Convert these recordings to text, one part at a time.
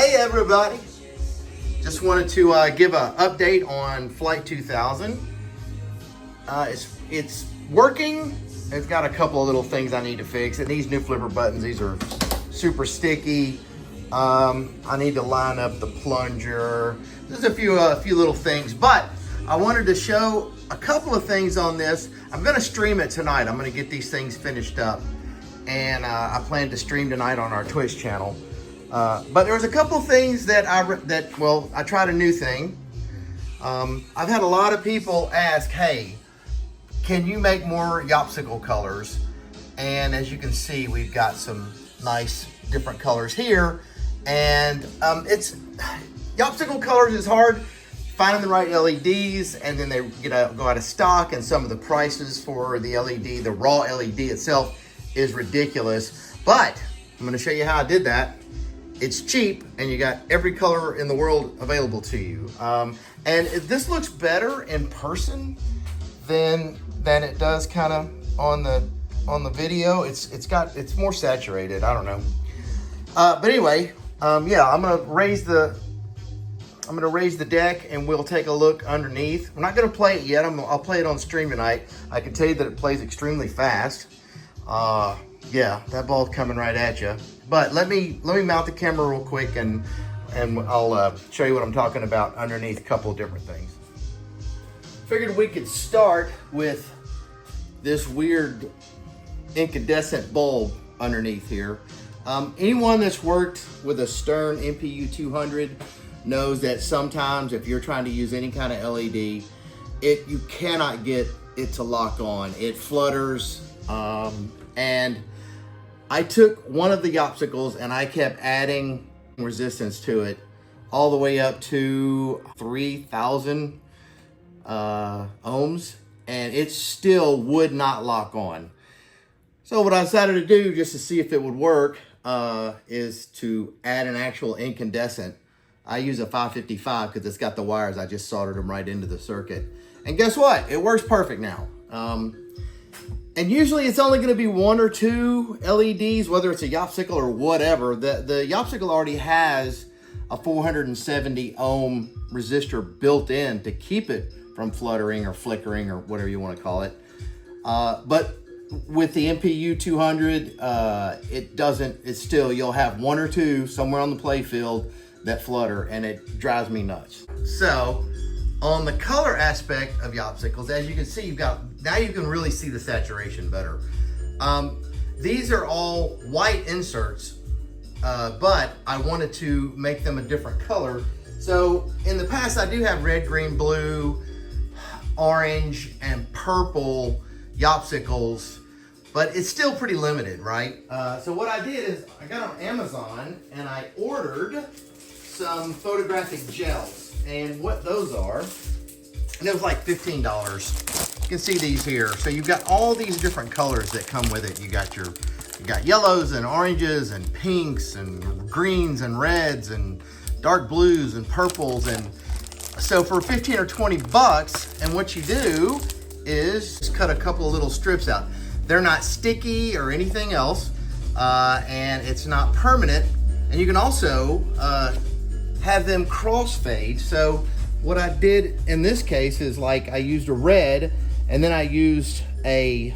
Hey everybody, just wanted to give an update on Flight 2000. It's working. It's got a couple of little things I need to fix. It needs new flipper buttons. These are super sticky. I need to line up the plunger. There's a few little things, but I wanted to show a couple of things on this. I'm gonna stream it tonight. I'm gonna get these things finished up, and I plan to stream tonight on our Twitch channel. But there was a couple things that I tried a new thing. I've had a lot of people ask, hey, can you make more Yopsicle colors? And as you can see, we've got some nice different colors here. And Yopsicle colors is hard, finding the right LEDs, and then they go out of stock, and some of the prices for the LED, the raw LED itself, is ridiculous. But I'm gonna show you how I did that. It's cheap, and you got every color in the world available to you. And this looks better in person than it does kind of on the video. It's more saturated. I don't know. But anyway, yeah, I'm gonna raise the deck, and we'll take a look underneath. I'm not gonna play it yet. I'll play it on stream tonight. I can tell you that it plays extremely fast. Yeah, that ball's coming right at you. But let me mount the camera real quick, and I'll show you what I'm talking about underneath a couple of different things. Figured we could start with this weird incandescent bulb underneath here. Anyone that's worked with a Stern MPU 200 knows that sometimes if you're trying to use any kind of LED, you cannot get it to lock on. It flutters, and I took one of the Yopsicles and I kept adding resistance to it all the way up to 3,000 ohms, and it still would not lock on. So what I decided to do, just to see if it would work, is to add an actual incandescent. I use a 555 because it's got the wires. I just soldered them right into the circuit. And guess what? It works perfect now. And usually it's only going to be one or two LEDs, whether it's a Yopsicle or whatever. The Yopsicle already has a 470 ohm resistor built in to keep it from fluttering or flickering or whatever you want to call it. But with the MPU 200, it doesn't. It's still, you'll have one or two somewhere on the play field that flutter, and it drives me nuts. So on the color aspect of Yopsicles, as you can see, now you can really see the saturation better. These are all white inserts, but I wanted to make them a different color. So in the past, I do have red, green, blue, orange, and purple Yopsicles, but it's still pretty limited, right? So what I did is I got on Amazon and I ordered some photographic gels. And what those are, and it was like $15. You can see these here. So you've got all these different colors that come with it. You got yellows and oranges and pinks and greens and reds and dark blues and purples. And so for 15 or 20 bucks, and what you do is just cut a couple of little strips out. They're not sticky or anything else, and it's not permanent. And you can also have them crossfade. So what I did in this case is, like, I used a red, and then I used a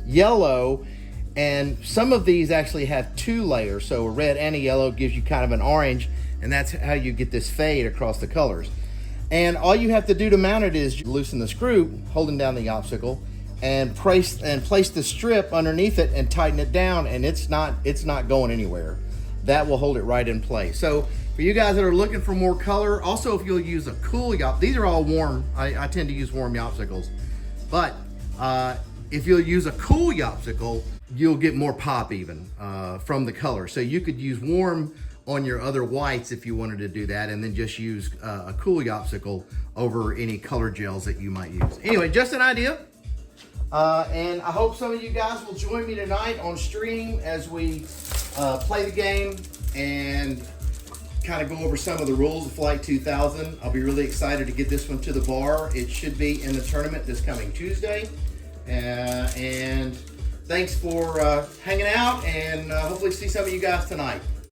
yellow, and some of these actually have two layers. So a red and a yellow gives you kind of an orange, and that's how you get this fade across the colors. And all you have to do to mount it is loosen the screw, holding down the Yopsicle, and place the strip underneath it and tighten it down, and it's not going anywhere. That will hold it right in place. So for you guys that are looking for more color, also if you'll use a cool these are all warm. I tend to use warm Yopsicles, but if you'll use a cool Yopsicle, you'll get more pop even from the color. So you could use warm on your other whites if you wanted to do that, and then just use a cool Yopsicle over any color gels that you might use. Anyway, just an idea. And I hope some of you guys will join me tonight on stream as we play the game and kind of go over some of the rules of Flight 2000. I'll be really excited to get this one to the bar. It should be in the tournament this coming Tuesday. And thanks for hanging out, and hopefully see some of you guys tonight.